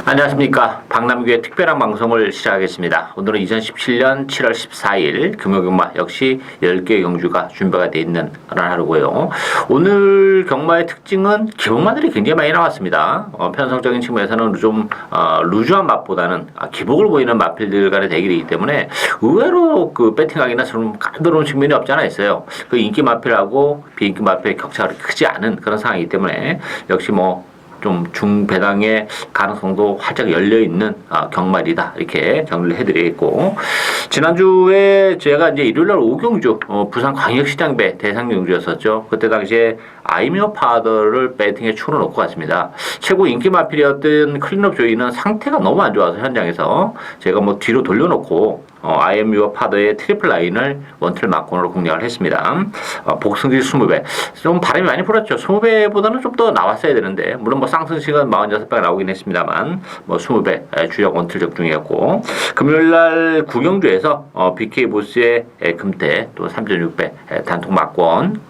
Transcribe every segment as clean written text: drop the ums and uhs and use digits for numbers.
안녕하십니까. 박남규의 특별한 방송을 시작하겠습니다. 오늘은 2017년 7월 14일 금요경마 역시 10개의 경주가 준비가 되어 있는 그런 하루고요. 오늘 경마의 특징은 기복마들이 굉장히 많이 나왔습니다. 편성적인 측면에서는 좀 루즈한 맛보다는 기복을 보이는 맛필들 간의 대결이기 때문에 의외로 그 배팅하기나 좀 까다로운 측면이 없지 않아 있어요. 그 인기 맛필하고 비인기 맛필의 격차가 크지 않은 그런 상황이기 때문에 역시 좀 중배당의 가능성도 활짝 열려있는 경말이다. 이렇게 정리를 해드리겠고, 지난주에 제가 이제 일요일날 오경주, 부산 광역시장배 대상경주였었죠. 그때 당시에 아이미어 파더를 배팅에 추로 놓고 갔습니다. 최고 인기 마필이었던 클린업 조이는 상태가 너무 안 좋아서 현장에서 제가 뒤로 돌려놓고 IMU와 파더의 트리플 라인을 원틀 막권으로 공략을 했습니다. 복승지 20배. 좀 바람이 많이 불었죠. 20배보다는 좀 더 나왔어야 되는데, 물론 쌍승시간 46배가 나오긴 했습니다만, 20배 주력 원틀 적중이었고, 금요일날 구경주에서 BK 보스의 금태, 또 3.6배 단통 막권,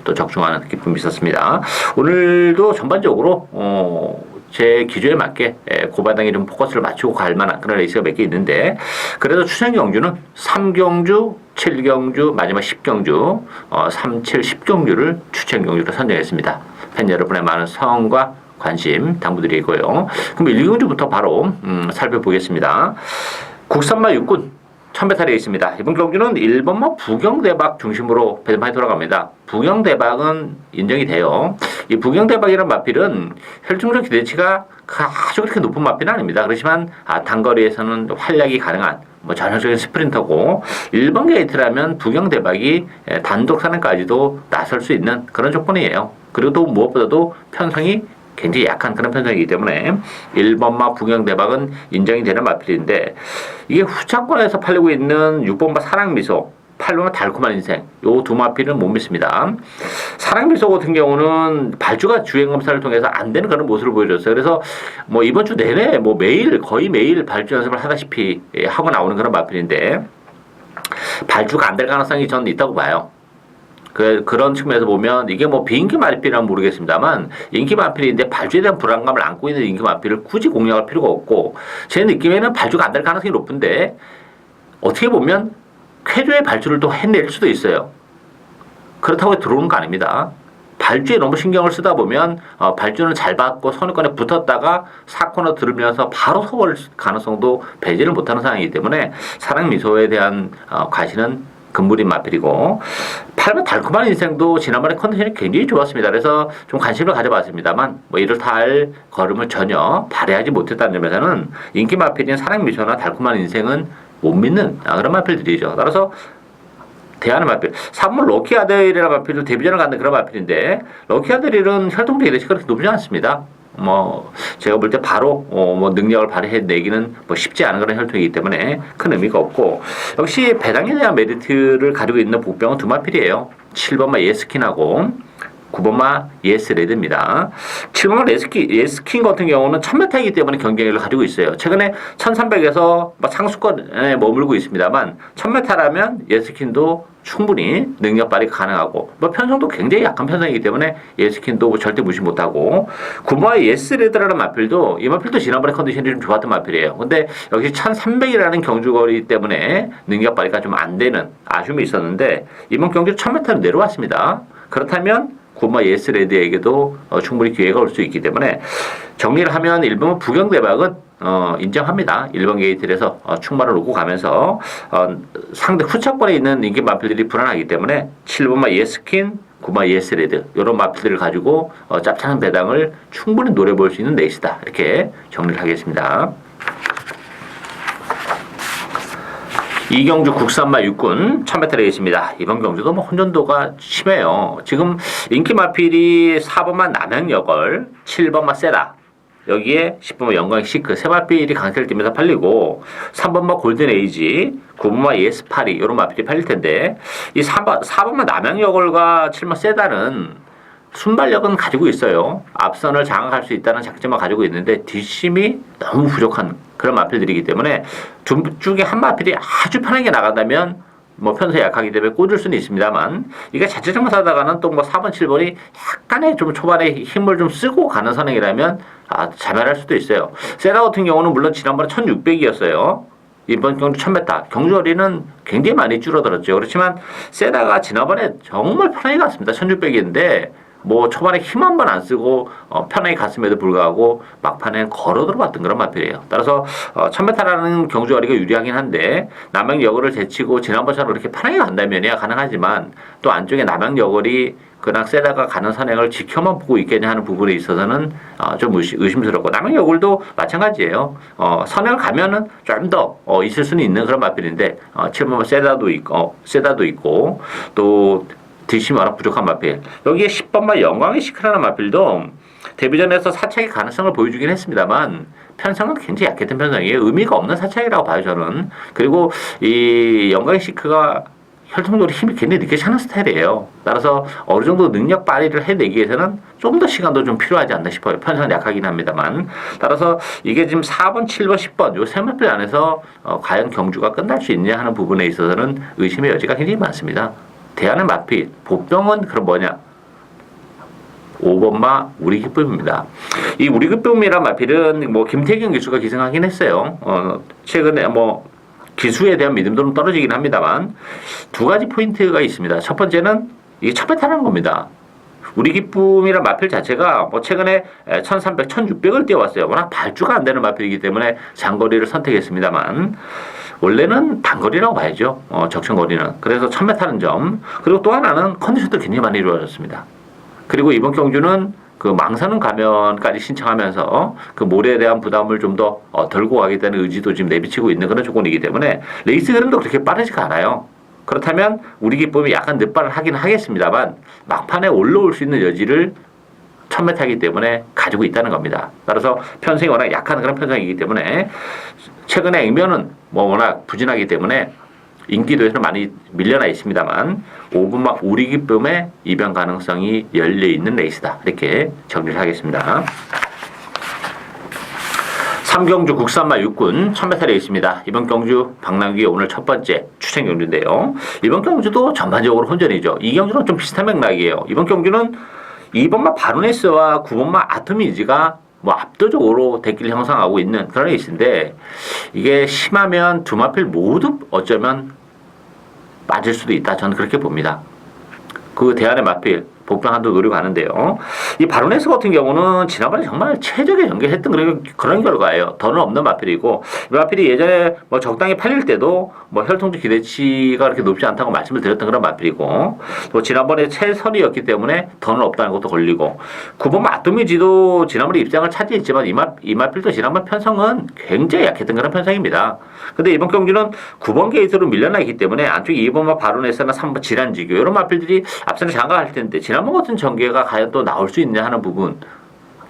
또 적중하는 기쁨이 있었습니다. 오늘도 전반적으로, 제 기조에 맞게 고바당에 좀 포커스를 맞추고 갈 만한 그런 레이스가 몇 개 있는데, 그래도 추천 경주는 3경주, 7경주, 마지막 10경주, 3, 7, 10경주를 추천 경주로 선정했습니다. 팬 여러분의 많은 성원과 관심 당부드리고요. 그럼 1경주부터 바로 살펴보겠습니다. 국산마 육군 1000배탈에 있습니다. 이번 경주는 1번마 부경대박 중심으로 배당이 돌아갑니다. 부경대박은 인정이 돼요. 이 부경대박이라는 마필은 혈중적 기대치가 아주 그렇게 높은 마필은 아닙니다. 그렇지만 단거리에서는 활약이 가능한 전형적인 스프린터고, 1번 게이트라면 부경대박이 단독 사냥까지도 나설 수 있는 그런 조건이에요. 그리고 또 무엇보다도 편성이 굉장히 약한 그런 편성이기 때문에 1번마 부경대박은 인정이 되는 마필인데, 이게 후차권에서 팔리고 있는 6번마 사랑미소, 8번마 달콤한 인생, 요 두 마필은 못 믿습니다. 사랑미소 같은 경우는 발주가 주행검사를 통해서 안 되는 그런 모습을 보여줬어요. 그래서 이번 주 내내 거의 매일 발주 연습을 하다시피 하고 나오는 그런 마필인데, 발주가 안 될 가능성이 저는 있다고 봐요. 그런 측면에서 보면 이게 비인기 마필이라면 모르겠습니다만, 인기 마필인데 발주에 대한 불안감을 안고 있는 인기 마필을 굳이 공략할 필요가 없고, 제 느낌에는 발주가 안 될 가능성이 높은데, 어떻게 보면 쾌조의 발주를 또 해낼 수도 있어요. 그렇다고 들어오는 거 아닙니다. 발주에 너무 신경을 쓰다 보면 발주는 잘 받고 선두권에 붙었다가 4코너 들으면서 바로 서버릴 가능성도 배제를 못하는 상황이기 때문에 사랑미소에 대한 과시는 금물인 마필이고, 8번 달콤한 인생도 지난번에 컨디션이 굉장히 좋았습니다. 그래서 좀 관심을 가져봤습니다만 이렇다 할 걸음을 전혀 발휘하지 못했다는 점에서는 인기 마필인 사랑미소나 달콤한 인생은 못 믿는 그런 마필들이죠. 따라서 대하는 마필, 3번 럭키아델이라는 마필은 데뷔전을 갖는 그런 마필인데, 럭키아델은 혈통적 기대치가 그렇게 높지 않습니다. 제가 볼 때 바로 능력을 발휘해내기는 쉽지 않은 그런 혈통이기 때문에 큰 의미가 없고, 역시 배당에 대한 메리트를 가지고 있는 복병은 두 마필이에요. 7번마 예스킨하고 9번마 예스레드입니다. 7번마 예스킨 같은 경우는 1000m이기 때문에 경쟁력을 가지고 있어요. 최근에 1300에서 상수권에 머물고 있습니다만, 1000m라면 예스킨도 충분히 능력 발휘가 가능하고, 편성도 굉장히 약한 편성이기 때문에 예스킨도 절대 무시 못하고, 9번마 예스레드라는 마필도, 이 마필도 지난번에 컨디션이 좀 좋았던 마필이에요. 근데 역시 1300이라는 경주거리 때문에 능력 발휘가 좀 안 되는 아쉬움이 있었는데, 이번 경주 1000m로 내려왔습니다. 그렇다면 9번마 예스레드에게도 충분히 기회가 올 수 있기 때문에, 정리를 하면 1번 부경대박은 인정합니다. 1번 게이트에서 충마를 놓고 가면서 상대 후차권에 있는 인기 마필들이 불안하기 때문에 7번마 예스킨, 9번마 예스레드 이런 마필들을 가지고 짭짤한 배당을 충분히 노려볼 수 있는 레이스다. 이렇게 정리를 하겠습니다. 이경주 국산마 육군 1000m 레이스입니다. 이번 경주도 혼전도가 심해요. 지금 인기 마필이 4번마 남양여걸, 7번마 세라, 여기에 10번마 영광 시크 세 마필이 강세를 띠면서 팔리고, 3번마 골든 에이지, 9번마 예스파리 이런 마필이 팔릴 텐데, 이 4번마 남양여걸과 7번마 세다는 순발력은 가지고 있어요. 앞선을 장악할 수 있다는 장점을 가지고 있는데 뒷심이 너무 부족한 그런 마필들이기 때문에 둘 중에 한 마필이 아주 편하게 나간다면 뭐 편성이 약하기 때문에 꽂을 수는 있습니다만 이게 자칫 잘못하다가는 또 뭐 4번, 7번이 약간의 좀 초반에 힘을 좀 쓰고 가는 선행이라면 자멸할 수도 있어요. 세다 같은 경우는 물론 지난번에 1600이었어요. 이번 경주 1000m 경주거리는 굉장히 많이 줄어들었죠. 그렇지만 세다가 지난번에 정말 편하게 갔습니다. 1600인데 뭐 초반에 힘 한 번 안 쓰고 편하게 갔음에도 불구하고 막판에 걸어 들어갔던 그런 마필이에요. 따라서 1000m라는 경주거리가 유리하긴 한데 남양여거를 제치고 지난번처럼 그렇게 편하게 간다면야 가능하지만 또 안쪽에 남양여거리 그냥 세다가 가는 선행을 지켜만 보고 있겠냐 하는 부분에 있어서는 좀 의심스럽고 남양여골도 마찬가지예요. 선행을 가면은 좀 더 있을 수는 있는 그런 마필인데 7번 세다도 있고 또 뒷심이 워낙 부족한 마필. 여기에 10번만 영광의 시크라는 마필도 데뷔전에서 사착의 가능성을 보여주긴 했습니다만 편성은 굉장히 약했던 편성이에요. 의미가 없는 사착이라고 봐요 저는. 그리고 이 영광의 시크가 혈통적으로 힘이 굉장히 늦게 차는 스타일이에요. 따라서 어느 정도 능력 발휘를 해내기 위해서는 좀 더 시간도 좀 필요하지 않나 싶어요. 편성은 약하긴 합니다만. 따라서 이게 지금 4번, 7번, 10번 요 세 마필 안에서 과연 경주가 끝날 수 있냐 하는 부분에 있어서는 의심의 여지가 굉장히 많습니다. 대안의 마필, 보병은 그럼 뭐냐? 5번마 우리 기쁨입니다. 이 우리 기쁨이란 마필은 뭐 김태경 기수가 기승하긴 했어요. 최근에 뭐 기수에 대한 믿음도 좀 떨어지긴 합니다만 두 가지 포인트가 있습니다. 첫 번째는 이게 첫 배타라는 겁니다. 우리 기쁨이란 마필 자체가 뭐 최근에 1300, 1600을 뛰어왔어요. 워낙 발주가 안 되는 마필이기 때문에 장거리를 선택했습니다만 원래는 단거리라고 봐야죠. 적정거리는. 그래서 1000m라는 점. 그리고 또 하나는 컨디션도 굉장히 많이 이루어졌습니다. 그리고 이번 경주는 그 망사능 가면까지 신청하면서 그 모래에 대한 부담을 좀 더 덜고 가겠다는 의지도 지금 내비치고 있는 그런 조건이기 때문에 레이스 흐름도 그렇게 빠르지가 않아요. 그렇다면 우리 기쁨이 약간 늦발을 하긴 하겠습니다만 막판에 올라올 수 있는 여지를 1000m이기 때문에 가지고 있다는 겁니다. 따라서 편성이 워낙 약한 그런 편성이기 때문에 최근에 액면은 뭐 워낙 부진하기 때문에 인기도에서는 많이 밀려나 있습니다만 5분막 우리 기쁨의 이변 가능성이 열려있는 레이스다. 이렇게 정리를 하겠습니다. 3경주 국산마 육군 1000m 레이스입니다. 이번 경주 박남기의 오늘 첫 번째 추천 경주인데요. 이번 경주도 전반적으로 혼전이죠. 이 경주는 좀 비슷한 맥락이에요. 이번 경주는 2번마 바로네스와 9번마 아토미즈가 뭐 압도적으로 대기를 형성하고 있는 그런 레이스인데 이게 심하면 두 마필 모두 어쩌면 빠질 수도 있다. 저는 그렇게 봅니다. 그 대안의 마필 복병 한도 노리고 가는데요. 이 바로네스 같은 경우는 지난번에 정말 최적의 전개했던 그런 결과예요. 더는 없는 마필이고 이 마필이 예전에 뭐 적당히 팔릴 때도 뭐 혈통적 기대치가 그렇게 높지 않다고 말씀을 드렸던 그런 마필이고 또 지난번에 최선이었기 때문에 더는 없다는 것도 걸리고 9번 아토미지도 지난번에 입장을 차지했지만 이 마필도 지난번 편성은 굉장히 약했던 그런 편성입니다. 근데 이번 경기는 9번 게이트로 밀려나 있기 때문에 안쪽에 2번마 바로네스나 3번 질환지교 이런 마필들이 앞서는 장가할 텐데 지난번 같은 전개가 과연 또 나올 수 있냐 하는 부분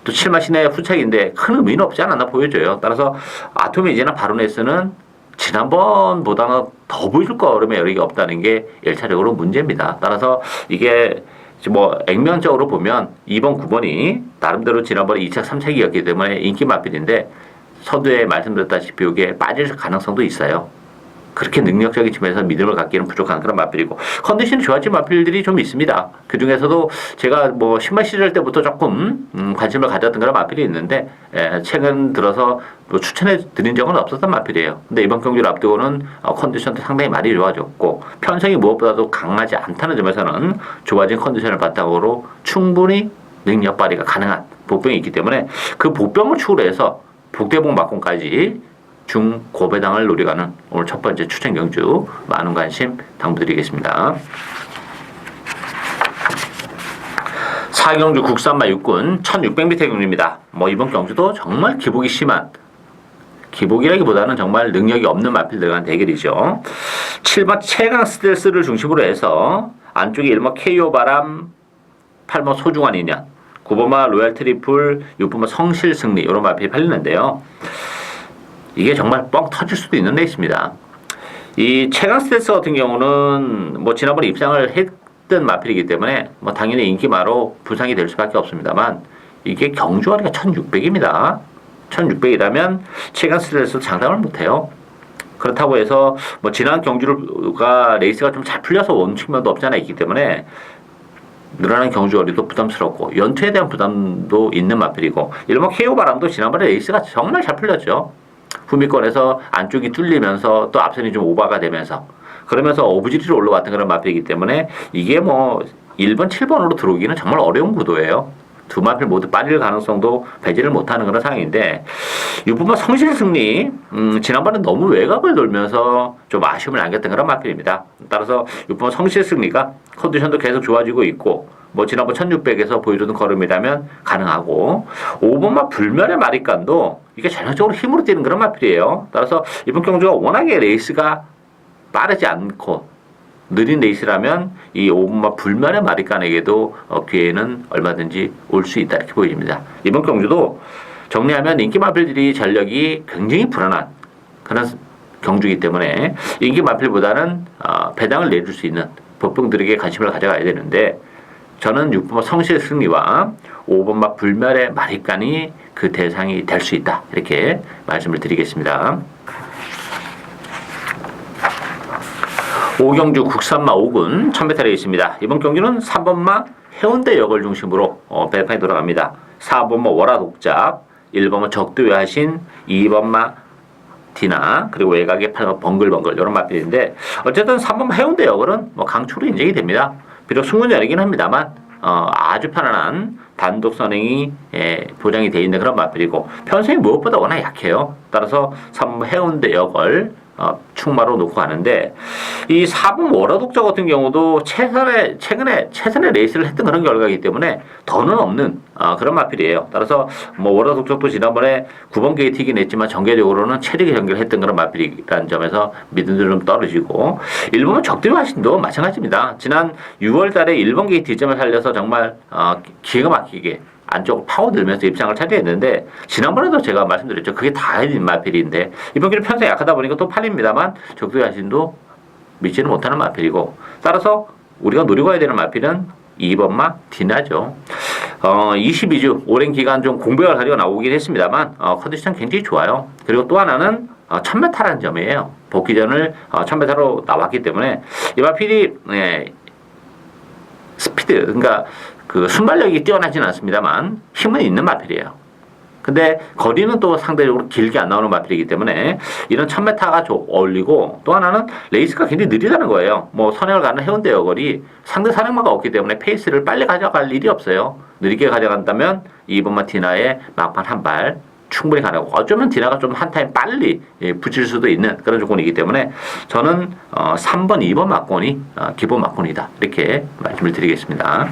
또 7마 시내의 후착인데 큰 의미는 없지 않았나 보여져요. 따라서 아토미지나 바로네스는 지난번보다는 더 보여줄 거름의 여력이 없다는 게 1차적으로 문제입니다. 따라서 이게 뭐 액면적으로 보면 2번, 9번이 나름대로 지난번에 2착, 3착이었기 때문에 인기 마필인데 서두에 말씀드렸다시피 이게 빠질 가능성도 있어요. 그렇게 능력적인 측면에서 믿음을 갖기는 부족한 그런 마필이고 컨디션이 좋아진 마필들이 좀 있습니다. 그 중에서도 제가 뭐 신발 시절 때부터 조금 관심을 가졌던 그런 마필이 있는데 최근 들어서 뭐 추천해 드린 적은 없었던 마필이에요. 근데 이번 경기를 앞두고는 컨디션도 상당히 많이 좋아졌고 편성이 무엇보다도 강하지 않다는 점에서는 좋아진 컨디션을 바탕으로 충분히 능력 발휘가 가능한 복병이 있기 때문에 그 복병을 축으로 해서 복대복 막공까지 중고배당을 노려가는 오늘 첫 번째 추천 경주 많은 관심 당부드리겠습니다. 4경주 국산마 육군 1600m 경주입니다. 뭐 이번 경주도 정말 기복이 심한 기복이라기보다는 정말 능력이 없는 마필 들어간 대결이죠. 7번 최강 스텔스를 중심으로 해서 안쪽에 1번 KO 바람 8번 소중한 인연 9번마 로얄 트리플 6번마 성실 승리 이런 마필이 팔리는데요. 이게 정말 뻥 터질 수도 있는 레이스입니다. 이 최강 스텔스 같은 경우는 뭐 지난번에 입상을 했던 마필이기 때문에 뭐 당연히 인기마로 부상이 될 수밖에 없습니다만 이게 경주거리가 1600입니다. 1600이라면 최강 스텔스 장담을 못해요. 그렇다고 해서 뭐 지난 경주가 레이스가 좀 잘 풀려서 온 측면도 없지 않아 있기 때문에 늘어나는 경주 거리도 부담스럽고 연투에 대한 부담도 있는 마필이고 일본 KO 바람도 지난번에 레이스가 정말 잘 풀렸죠. 후미권에서 안쪽이 뚫리면서 또 앞선이 좀 오버가 되면서 그러면서 오브지리로 올라왔던 그런 마필이기 때문에 이게 뭐 1번, 7번으로 들어오기는 정말 어려운 구도예요. 두 마필 모두 빠질 가능성도 배제를 못하는 그런 상황인데 6번마 성실 승리 지난번에 너무 외곽을 돌면서 좀 아쉬움을 남겼던 그런 마필입니다. 따라서 6번마 성실 승리가 컨디션도 계속 좋아지고 있고 뭐 지난번 1600에서 보여주는 걸음이라면 가능하고 5번마 불멸의 마리간도 이게 전형적으로 힘으로 뛰는 그런 마필이에요. 따라서 이번 경주가 워낙에 레이스가 빠르지 않고 느린 레이스라면 이 5분마 불멸의 마리간에게도 기회는 얼마든지 올 수 있다 이렇게 보입니다. 이번 경주도 정리하면 인기 마필들이 전력이 굉장히 불안한 그런 경주이기 때문에 인기 마필보다는 배당을 내줄 수 있는 법병들에게 관심을 가져가야 되는데 저는 6번마 성실 승리와 5번마 불멸의 마리간이 그 대상이 될 수 있다 이렇게 말씀을 드리겠습니다. 오경주 국산마 5군 1000m 레이스입니다. 이번 경기는 3번마 해운대역을 중심으로 배판이 돌아갑니다. 4번마 월화독작, 1번마 적도여하신, 2번마 디나, 그리고 외곽에 8번마 벙글벙글 이런 마필인데 어쨌든 3번마 해운대역은 뭐 강추로 인정이 됩니다. 비록 승문열이긴 합니다만 아주 편안한 단독 선행이 보장이 되어 있는 그런 마필이고 편성이 무엇보다 워낙 약해요. 따라서 3번마 해운대역을 충마로 놓고 가는데 이 4번 월화독자 같은 경우도 최근에 레이스를 했던 그런 결과이기 때문에 더는 없는 그런 마필이에요. 따라서 뭐 월화독자도 지난번에 9번 게이트이긴 했지만 전개적으로는 체력이 전개를 했던 그런 마필이라는 점에서 믿음도 좀 떨어지고 1번은 적대로 하신도 마찬가지입니다. 지난 6월 달에 1번 게이트 이점을 살려서 정말 기가 막히게 안쪽으로 파고들면서 입장을 차지했는데 지난번에도 제가 말씀드렸죠. 그게 다 해진 마필인데 이번 기는 편성이 약하다 보니까 또 팔립니다만 적도의 자신도 믿지는 못하는 마필이고 따라서 우리가 노리고 해야 되는 마필은 2번마 디나죠. 22주 오랜 기간 좀 공백을 가지고 나오긴 했습니다만 컨디션 굉장히 좋아요. 그리고 또 하나는 1000m라는 점이에요. 복귀전을 1000m로 나왔기 때문에 이 마필이 스피드 그러니까 그 순발력이 뛰어나지는 않습니다만 힘은 있는 마필이에요. 근데 거리는 또 상대적으로 길게 안 나오는 마필이기 때문에 이런 1000m가 어울리고 또 하나는 레이스가 굉장히 느리다는 거예요. 뭐 선행을 가는 해운대 여걸이 상대 산행마가 없기 때문에 페이스를 빨리 가져갈 일이 없어요. 느리게 가져간다면 2번마 디나의 막판 한 발 충분히 가능하고 어쩌면 디나가 좀 한 타임 빨리 붙일 수도 있는 그런 조건이기 때문에 저는 3번, 2번 막권이 기본 막권이다 이렇게 말씀을 드리겠습니다.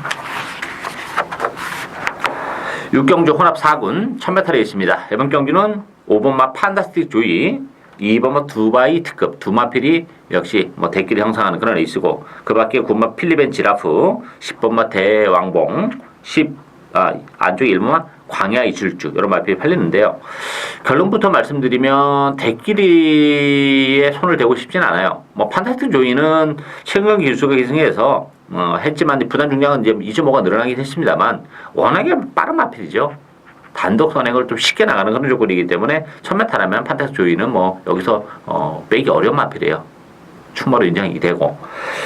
6경주 혼합 4군 1000m 레이스입니다. 이번 경기는 5번마 판타스틱 조이, 2번마 두바이 특급 두 마필이 역시 뭐 대끼리 형성하는 그런 레이스고 그 밖에 9번마 필리벤 지라프, 10번마 대왕봉, 안쪽에 1번마 광야 이출주 이런 마필이 팔리는데요. 결론부터 말씀드리면 대끼리에 손을 대고 싶진 않아요. 뭐 판타스틱 조이는 최근 기술수가 기승해서 했지만 부단 중량은 이제 2.5가 늘어나긴 했습니다만 워낙에 빠른 마필이죠. 단독 선행을 좀 쉽게 나가는 그런 조건이기 때문에 1000m라면 판타스틱 조이는 뭐 여기서 빼기 어려운 마필이에요. 충마로 인정이 되고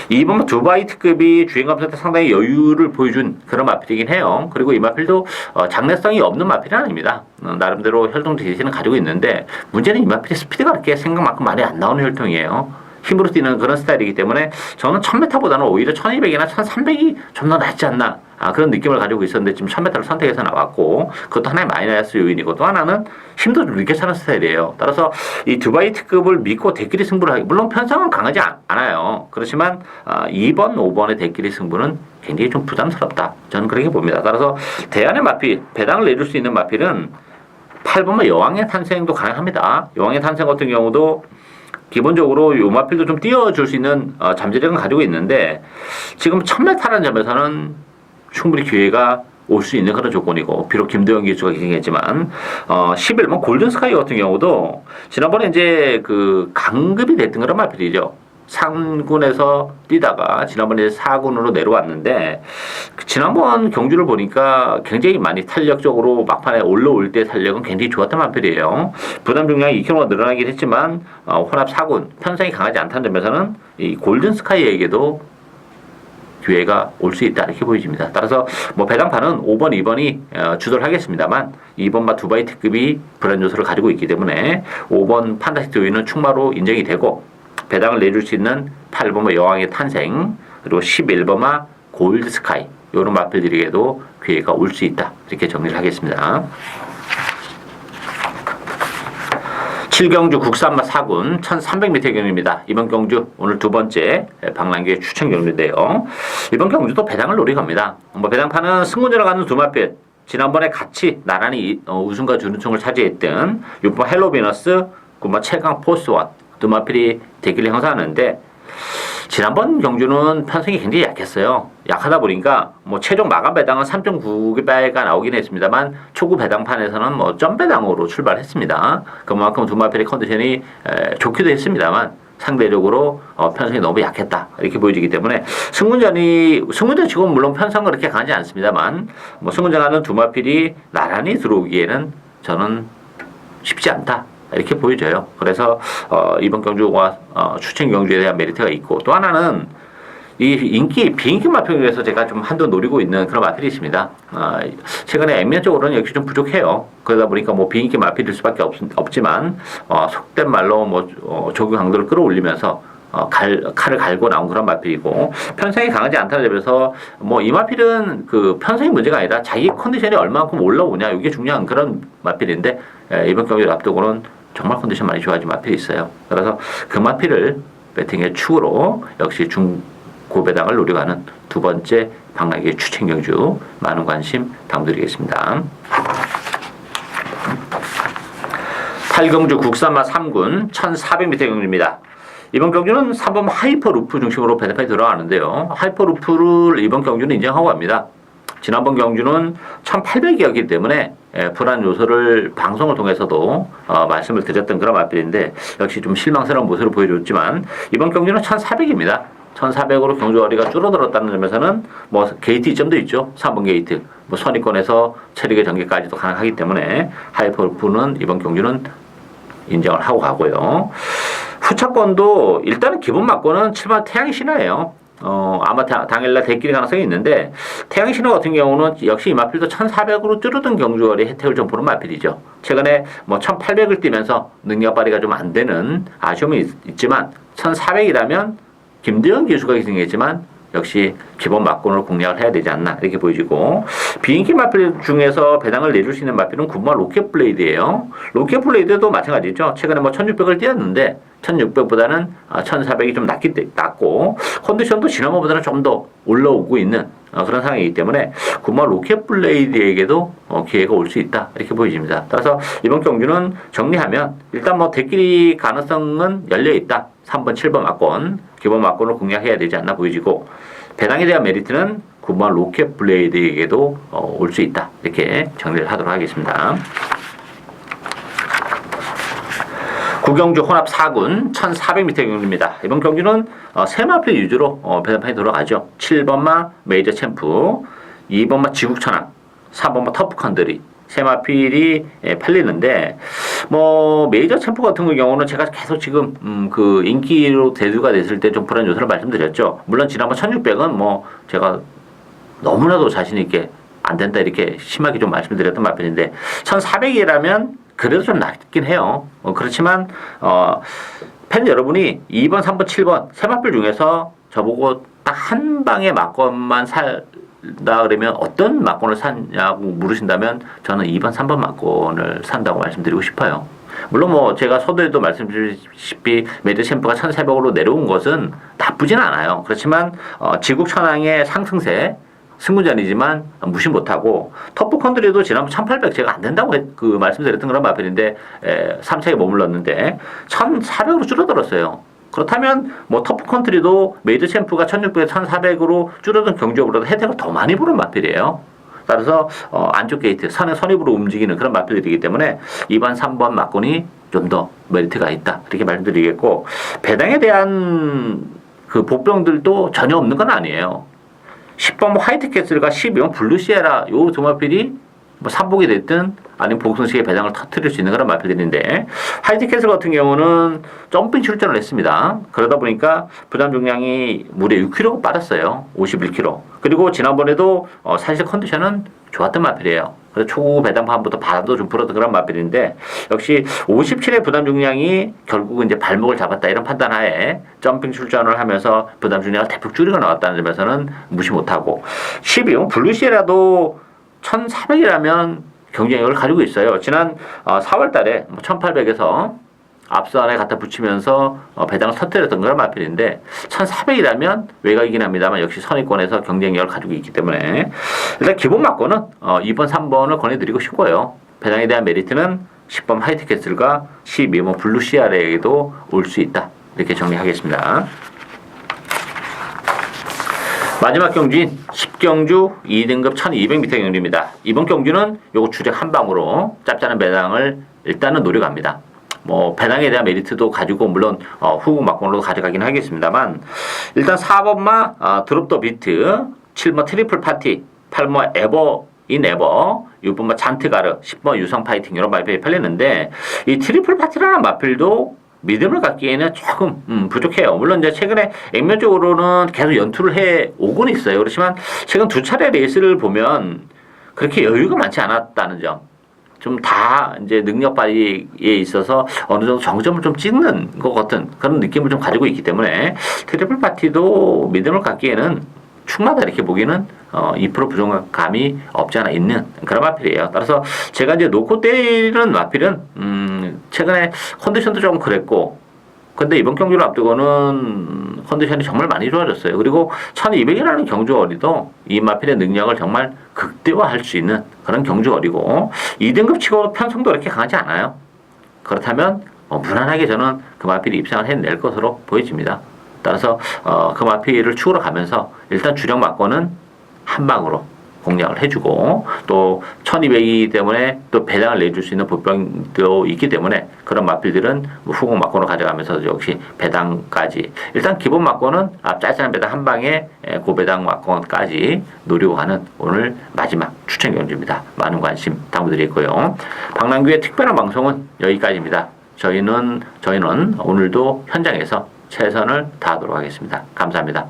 2번 두바이 특급이 주행 감소 때 상당히 여유를 보여준 그런 마필이긴 해요. 그리고 이 마필도 장래성이 없는 마필은 아닙니다. 나름대로 혈통 대시는 가지고 있는데 문제는 이 마필의 스피드가 그렇게 생각만큼 많이 안 나오는 혈통이에요. 힘으로 뛰는 그런 스타일이기 때문에 저는 1000m보다는 오히려 1200이나 1300이 좀 더 낫지 않나 그런 느낌을 가지고 있었는데 지금 1000m를 선택해서 나왔고 그것도 하나의 마이너스 요인이고 또 하나는 힘도 좀 늦게 차는 스타일이에요. 따라서 이 두바이 특급을 믿고 대끼리 승부를 하기 물론 편성은 강하지 않아요. 그렇지만 2번, 5번의 대끼리 승부는 굉장히 좀 부담스럽다. 저는 그렇게 봅니다. 따라서 대안의 마필, 배당을 내줄 수 있는 마필은 8번만 여왕의 탄생도 가능합니다. 여왕의 탄생 같은 경우도 기본적으로 요 마필도 좀 띄워줄 수 있는 잠재력은 가지고 있는데 지금 1000m라는 점에서는 충분히 기회가 올 수 있는 그런 조건이고 비록 김도영 기수가 기승했지만 11번 골든스카이 같은 경우도 지난번에 이제 그 강급이 됐던 그런 마필이죠. 3군에서 뛰다가 지난번에 4군으로 내려왔는데 지난번 경주를 보니까 굉장히 많이 탄력적으로 막판에 올라올 때 탄력은 굉장히 좋았단 말이에요. 부담 중량이 2kg가 늘어나긴 했지만 혼합 4군 편성이 강하지 않다는 점에서는 이 골든 스카이에게도 기회가 올 수 있다 이렇게 보여집니다. 따라서 뭐 배당판은 5번, 2번이 주도를 하겠습니다만 2번과 두바이 특급이 불안 요소를 가지고 있기 때문에 5번 판타스틱 조이는 충마로 인정이 되고 배당을 내줄 수 있는 8번마 여왕의 탄생 그리고 11번마 골드 스카이 이런 마필들에게도 기회가 올 수 있다 이렇게 정리를 하겠습니다. 7경주 국산마 4군 1300m 경주입니다. 이번 경주 오늘 두 번째 박람기의 추천 경주인데요. 이번 경주도 배당을 노려갑니다. 뭐 배당판은 승군전을 가는 두 마필 지난번에 같이 나란히 우승과 준우승을 차지했던 6번 헬로비너스 9번 최강 포스원 두 마필이 대기를 형성하는데 지난번 경주는 편성이 굉장히 약했어요. 약하다 보니까 뭐 최종 마감 배당은 3.9배가 나오긴 했습니다만 초구 배당판에서는 뭐 점 배당으로 출발했습니다. 그만큼 두 마필의 컨디션이 좋기도 했습니다만 상대적으로 편성이 너무 약했다 이렇게 보여지기 때문에 승군전 지금 물론 편성은 그렇게 강하지 않습니다만 뭐 승군전하는 두 마필이 나란히 들어오기에는 저는 쉽지 않다. 이렇게 보여져요. 그래서 이번 경주가 추천 경주에 대한 메리트가 있고 또 하나는 이 비인기 마필에서 제가 좀 한도 노리고 있는 그런 마필이 있습니다. 최근에 액면적으로는 역시 좀 부족해요. 그러다 보니까 뭐 비인기 마필일 수밖에 없지만 속된 말로 뭐 조교 강도를 끌어올리면서 칼을 갈고 나온 그런 마필이고 편성이 강하지 않다는 점에서 뭐 이 마필은 그 편성이 문제가 아니라 자기 컨디션이 얼마만큼 올라오냐 이게 중요한 그런 마필인데 이번 경기를 앞두고는 정말 컨디션 많이 좋아진 마필이 있어요. 그래서 그 마필을 배팅의 축으로 역시 중고배당을 노려가는 두 번째 박람기의 추천 경주 많은 관심 당부드리겠습니다. 8경주 국산마 3군 1400m 경주입니다. 이번 경주는 3번 하이퍼 루프 중심으로 배당판이 들어가는데요. 하이퍼 루프를 이번 경주는 인정하고 갑니다. 지난번 경주는 1800이었기 때문에 불안 요소를 방송을 통해서도 말씀을 드렸던 그런 마필인데 역시 좀 실망스러운 모습을 보여줬지만 이번 경주는 1400입니다. 1400으로 경주 거리가 줄어들었다는 점에서는 뭐 게이트 이점도 있죠. 3번 게이트 뭐 선입권에서 체력의 전개까지도 가능하기 때문에 하이퍼 루프는 이번 경주는 인정을 하고 가고요. 후차권도 일단은 기본 막권은 7번 태양의 신화예요. 아마 당일날 대끼리 가능성이 있는데 태양의 신화 같은 경우는 역시 이 마필도 1400으로 줄어든 경주거리 혜택을 좀 보는 마필이죠. 최근에 뭐 1800을 뛰면서 능력 발휘가 좀 안 되는 아쉬움이 있지만 1400이라면 김대현 기수가 기승했지만 역시 기본 막권으로 공략을 해야 되지 않나 이렇게 보여지고 비인기 마필 중에서 배당을 내줄 수 있는 마필은 9번 로켓 블레이드예요. 로켓 블레이드도 마찬가지죠. 최근에 뭐 1600을 뛰었는데 1600보다는 1400이 좀 낮고 컨디션도 지난번보다는 좀 더 올라오고 있는 그런 상황이기 때문에 9번 로켓 블레이드에게도 기회가 올 수 있다 이렇게 보여집니다. 따라서 이번 경주는 정리하면 일단 뭐 대끼리 가능성은 열려 있다. 3번, 7번 막권 기본 막권을 공략해야 되지 않나 보여지고 배당에 대한 메리트는 9번 로켓 블레이드에게도 올 수 있다 이렇게 정리를 하도록 하겠습니다. 구경주 혼합 4군 1400m 경주입니다. 이번 경주는 세 마필 위주로 배당판이 돌아가죠. 7번마 메이저 챔프 2번마 지국천왕 3번마 터프컨드리 세 마필이 팔리는데 뭐 메이저 챔프 같은 경우는 제가 계속 지금 그 인기로 대두가 됐을 때 좀 불안 요소를 말씀드렸죠. 물론 지난번 1600은 뭐 제가 너무나도 자신 있게 안 된다 이렇게 심하게 좀 말씀드렸던 마필인데 1400이라면 그래도 좀 낮긴 해요. 그렇지만 팬 여러분이 2번, 3번, 7번 세 마필 중에서 저보고 딱 한 방에 막권만 산다 그러면 어떤 막권을 샀냐고 물으신다면 저는 2번, 3번 막권을 산다고 말씀드리고 싶어요. 물론 뭐 제가 서두에도 말씀드렸다시피 메이저 챔프가 1400으로 내려온 것은 나쁘진 않아요. 그렇지만 지국천왕의 상승세 승무전이지만 무시 못하고 터프 컨트리도 지난번 1800 제가 안 된다고 말씀드렸던 그런 마필인데 3차에 머물렀는데 1400으로 줄어들었어요. 그렇다면 뭐 터프 컨트리도 메이저 챔프가 1600에서 1400으로 줄어든 경주보다 혜택을 더 많이 보는 마필이에요. 따라서 안쪽 게이트 선입으로 움직이는 그런 마필들이기 때문에 2번, 3번 막군이 좀 더 메리트가 있다 이렇게 말씀드리겠고, 배당에 대한 그 복병들도 전혀 없는 건 아니에요. 10번 화이트 캐슬과 12번 블루 시에라 요 두 마필이 뭐 삼복이 됐든 아니면 복승식의 배당을 터뜨릴 수 있는 그런 마필들인데, 화이트 캐슬 같은 경우는 점핑 출전을 했습니다. 그러다 보니까 부담 중량이 무려 6kg 빠졌어요. 51kg. 그리고 지난번에도 사실 컨디션은 좋았던 마필이에요. 그래서 초구 배당판부터 바람도 좀 불었던 그런 마필인데, 역시 57의 부담 중량이 결국은 이제 발목을 잡았다 이런 판단하에 점핑 출전을 하면서 부담 중량을 대폭 줄이고 나왔다는 점에서는 무시 못하고, 12용 블루시에라도 1,400이라면 경쟁력을 가지고 있어요. 지난 4월 달에 1,800에서 앞선에 갖다 붙이면서 배당을 터뜨렸던 그런 마필인데, 1,400이라면 외곽이긴 합니다만 역시 선의권에서 경쟁력을 가지고 있기 때문에 일단 기본 막고는 2번, 3번을 권해드리고 싶고요. 배당에 대한 메리트는 10번 화이트 캐슬과 12번 블루 시아레에도 올 수 있다. 이렇게 정리하겠습니다. 마지막 경주인 10경주 2등급 1200m 경주입니다. 이번 경주는 요거 주력 한 방으로 짭짤한 배당을 일단은 노려갑니다. 뭐 배당에 대한 메리트도 가지고 물론 후국 막공으로 가져가긴 하겠습니다만, 일단 4번마 드롭 더 비트, 7번 트리플 파티, 8번 에버 인 에버, 6번마 잔트가르, 10번 유성 파이팅 이런 마필이 팔리는데, 이 트리플 파티라는 마필도 믿음을 갖기에는 조금 부족해요. 물론 이제 최근에 액면적으로는 계속 연투를 해 오곤 있어요. 그렇지만 최근 두 차례 레이스를 보면 그렇게 여유가 많지 않았다는 점, 좀 다 이제 능력 발휘에 있어서 어느 정도 정점을 좀 찍는 것 같은 그런 느낌을 좀 가지고 있기 때문에 트리플 파티도 믿음을 갖기에는 충분하다 이렇게 보기는 2% 부족감이 없지 않아 있는 그런 마필이에요. 따라서 제가 이제 놓고 때리는 마필은 최근에 컨디션도 좀 그랬고, 근데 이번 경주를 앞두고는 컨디션이 정말 많이 좋아졌어요. 그리고 1200이라는 경주거리도 이 마필의 능력을 정말 극대화할 수 있는 그런 경주거리고, 2등급 치고 편성도 그렇게 강하지 않아요. 그렇다면 무난하게 저는 그 마필이 입상을 해낼 것으로 보여집니다. 따라서 그 마필을 축으로 가면서 일단 주력 막고는 한 방으로 공략을 해주고, 또 1200이기 때문에 또 배당을 내줄 수 있는 복병도 있기 때문에 그런 마필들은 후공 막고로 가져가면서 역시 배당까지 일단 기본 막고는 짤짤한 배당 한 방에 고배당 막고까지 노리고 가는 오늘 마지막 추천 경주입니다. 많은 관심 당부드리고요. 박남규의 특별한 방송은 여기까지입니다. 저희는 오늘도 현장에서 최선을 다하도록 하겠습니다. 감사합니다.